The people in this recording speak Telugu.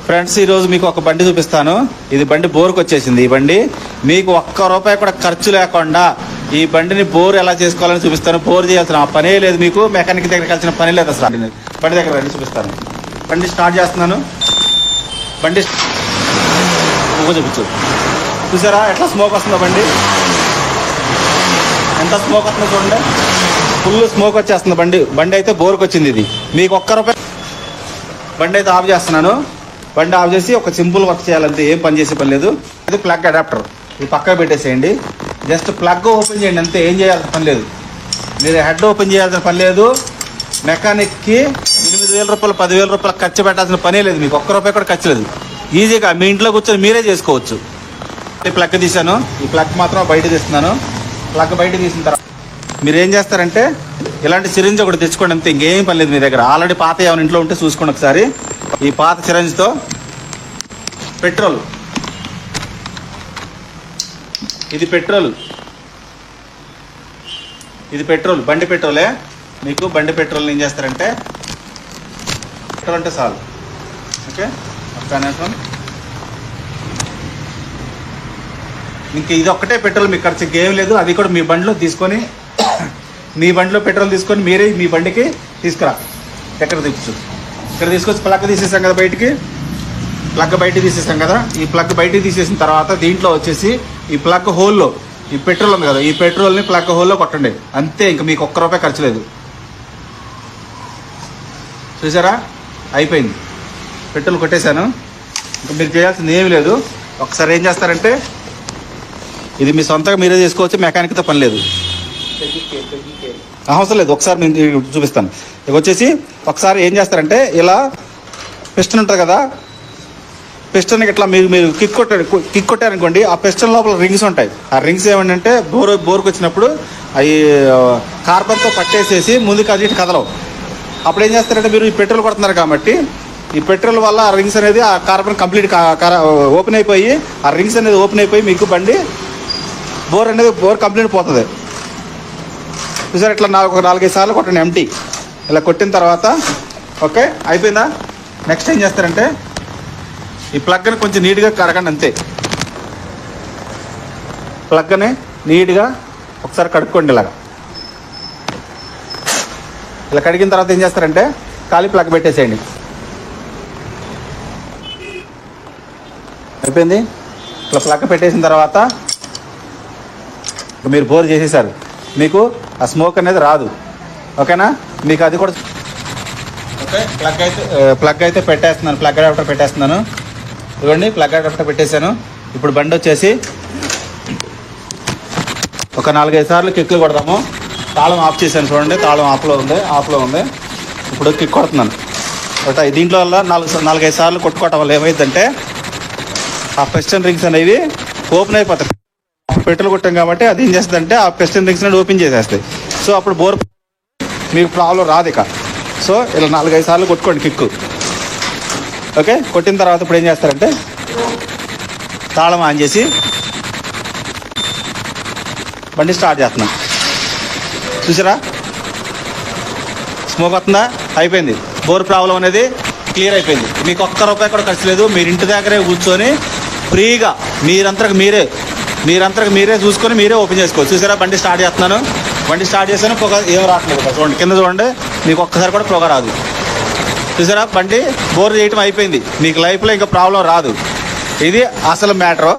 ఫ్రెండ్స్, ఈరోజు మీకు ఒక బండి చూపిస్తాను. ఇది బండి బోర్కి వచ్చేసింది. ఈ బండి మీకు ఒక్క రూపాయి కూడా ఖర్చు లేకుండా ఈ బండిని బోర్ ఎలా చేసుకోవాలని చూపిస్తాను. బోర్ చేయాల్సిన పనే లేదు, మీకు మెకానిక్ దగ్గరికి వెళ్ళాల్సిన పని లేదు అసలు. బండి దగ్గర రండి, చూపిస్తాను. బండి స్టార్ట్ చేస్తున్నాను. బండి చూపించు. చూసారా ఎట్లా స్మోక్ వస్తుందో? బండి ఎంత స్మోక్ వస్తుందో చూడండి. ఫుల్ స్మోక్ వచ్చేస్తుంది. బండి అయితే బోర్కి వచ్చింది. ఇది మీకు ఒక్క రూపాయి. బండి అయితే ఆఫ్ చేస్తున్నాను. బండి ఆఫ్ చేసి ఒక సింపుల్ వర్క్ చేయాలంటే ఏం పని చేసే పని లేదు. ఇది ప్లగ్ అడాప్టర్, ఇది పక్కకు పెట్టేసేయండి. జస్ట్ ప్లగ్ ఓపెన్ చేయండి అంతే, ఏం చేయాల్సిన పని లేదు. మీరు హెడ్ ఓపెన్ చేయాల్సిన పని లేదు. మెకానిక్కి 8,000 రూపాయలు 10,000 రూపాయలు ఖర్చు పెట్టాల్సిన పనే లేదు. మీకు ఒక్క రూపాయి కూడా ఖర్చు లేదు. ఈజీగా మీ ఇంట్లో కూర్చొని మీరే చేసుకోవచ్చు. ఈ ప్లగ్ తీశాను. ఈ ప్లగ్ మాత్రం బయట తీస్తున్నాను. ప్లగ్ బయట తీసిన తర్వాత మీరు ఏం చేస్తారంటే ఇలాంటి సిరింజ్ ఒకటి తెచ్చుకోండి అంతే, ఇంకేం పని లేదు మీ దగ్గర. ఆల్రెడీ పాత ఏమైనా ఇంట్లో ఉంటే చూసుకోండి ఒకసారి. ఈ పాత సిరంజ్తో పెట్రోల్, ఇది పెట్రోల్, బండి పెట్రోలే. మీకు బండి పెట్రోల్ ఏం చేస్తారంటే పెట్రోల్ అంటే చాలు. ఓకే, ఒక్క నిమిషం. ఇంక ఇది ఒక్కటే పెట్రోల్, మీకు ఖర్చు ఇంకేం లేదు. అది కూడా మీ బండిలో తీసుకొని, మీ బండిలో పెట్రోల్ తీసుకొని మీరే మీ బండికి తీసుకురా. ఎక్కడ ఇక్కడ తీసుకొచ్చి ప్లగ్ తీసేసాం కదా బయటికి. ప్లగ్ బయట తీసేసాం కదా. ఈ ప్లగ్ బయటికి తీసేసిన తర్వాత దీంట్లో వచ్చేసి ఈ ప్లగ్ హోల్లో ఈ పెట్రోల్ ఉంది కదా, ఈ పెట్రోల్ని ప్లగ్ హోల్లో కొట్టండి అంతే. ఇంకా మీకు ఒక్క రూపాయి ఖర్చు లేదు. చూసారా, అయిపోయింది. పెట్రోల్ కొట్టేశాను. ఇంకా మీరు చేయాల్సింది ఏమీ లేదు. ఒకసారి ఏం చేస్తారంటే ఇది మీ సొంతంగా మీరే చేసుకోవచ్చు, మెకానిక్తో పని లేదు, అవసరం లేదు. ఒకసారి నేను చూపిస్తాను. ఇక వచ్చేసి ఒకసారి ఏం చేస్తారంటే ఇలా పిస్టన్ ఉంటుంది కదా, పిస్టన్కి ఇట్లా మీరు కిక్ కొట్టారనుకోండి, ఆ పిస్టన్ లోపల రింగ్స్ ఉంటాయి. ఆ రింగ్స్ ఏమంటే బోర్కి వచ్చినప్పుడు అవి కార్బన్తో పట్టేసేసి ముందుకు అది ఇటు కదలవు. అప్పుడు ఏం చేస్తారంటే మీరు ఈ పెట్రోల్ కొడుతున్నారు కాబట్టి ఈ పెట్రోల్ వల్ల ఆ రింగ్స్ అనేది ఆ కార్బన్ కంప్లీట్ ఓపెన్ అయిపోయి, ఆ రింగ్స్ అనేది ఓపెన్ అయిపోయి మీకు బండి బోర్ కంప్లీట్ పోతుంది. చూసారు, ఇట్లా 4-5 సార్లు కొట్టండి ఎంటీ. ఇలా కొట్టిన తర్వాత ఓకే అయిపోయిందా. నెక్స్ట్ ఏం చేస్తారంటే ఈ ప్లగ్ని కొంచెం నీట్గా కడగండి అంతే. ప్లగ్ని నీట్గా ఒకసారి కడుక్కోండి. ఇలా కడిగిన తర్వాత ఏం చేస్తారంటే ఖాళీ ప్లగ్ పెట్టేసేయండి. అయిపోయింది. ఇట్లా ప్లగ్ పెట్టేసిన తర్వాత మీరు బోర్ చేసేసారు, మీకు ఆ స్మోక్ అనేది రాదు. ఓకేనా, మీకు అది కూడా ఓకే. ప్లగ్ అయితే పెట్టేస్తున్నాను. ప్లగ్ అడాప్టర్ పెట్టేస్తున్నాను. ఇవ్వండి, ప్లగ్ అడాప్టర్ పెట్టేశాను. ఇప్పుడు బండి వచ్చేసి ఒక 4-5 సార్లు కిక్లు కొడదాము. తాళం ఆఫ్ చేశాను చూడండి, తాళం ఆఫ్లో ఉంది. ఇప్పుడు కిక్ కొడుతున్నాను. దీంట్లో వల్ల 4-5 సార్లు కొట్టుకోవటం వల్ల ఏమైందంటే ఆ పిస్టన్ రింగ్స్ అనేవి ఓపెన్ అయిపోతాయి. పెట్రోల్ కొట్టాం కాబట్టి అది ఏం చేస్తుందంటే ఆ పిస్టన్ రింగ్స్ అనేది ఓపెన్ చేసేస్తాయి. సో అప్పుడు బోర్ మీకు ప్రాబ్లం రాదు ఇక. సో ఇలా 4-5 సార్లు కొట్టుకోండి కిక్కు. ఓకే, కొట్టిన తర్వాత ఇప్పుడు ఏం చేస్తారంటే తాళం ఆన్ చేసి బండి స్టార్ట్ చేస్తున్నాం. చూసారా, స్మోక్ వస్తుందా? అయిపోయింది. బోర్ ప్రాబ్లం అనేది క్లియర్ అయిపోయింది. మీకు ఒక్క రూపాయి కూడా ఖర్చు లేదు. మీరు ఇంటి దగ్గరే కూర్చొని ఫ్రీగా మీరంతకు మీరే చూసుకొని మీరే ఓపెన్ చేసుకోవచ్చు. చూసారా, బండి స్టార్ట్ చేస్తున్నాను. బండి స్టార్ట్ చేశాను, పొగ ఏం రావట్లేదు. చూడండి, కింద చూడండి, మీకు ఒక్కసారి కూడా పొగ రాదు. చూసారా, బండి బోర్ చేయటం అయిపోయింది. మీకు లైఫ్లో ఇంకా ప్రాబ్లం రాదు. ఇది అసలు మ్యాటర్.